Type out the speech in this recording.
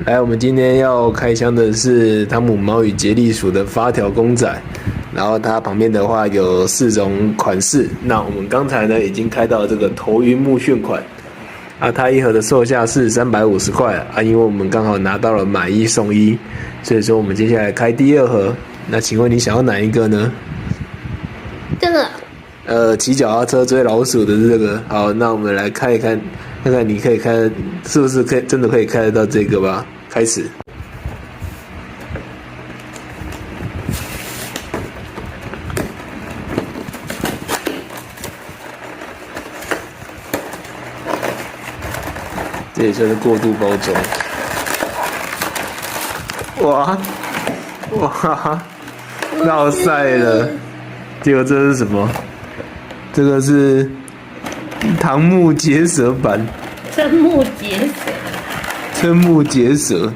来，我们今天要开箱的是汤姆猫与杰利鼠的发条公仔，然后它旁边的话有4种款式。那我们刚才呢已经开到这个头晕目眩款，它一盒的售价是350块啊，因为我们刚好拿到了买1送1，所以说我们接下来开第2盒。那请问你想要哪一个呢？这个。骑脚踏车追老鼠的这个。好，那我们来看一看，看看你可以开，是不是真的可以开得到这个吧？开始。这也算是过度包装。哇，绕赛了。结果这是什么？这个是瞠目结舌版。瞠目结舌。瞠目结舌。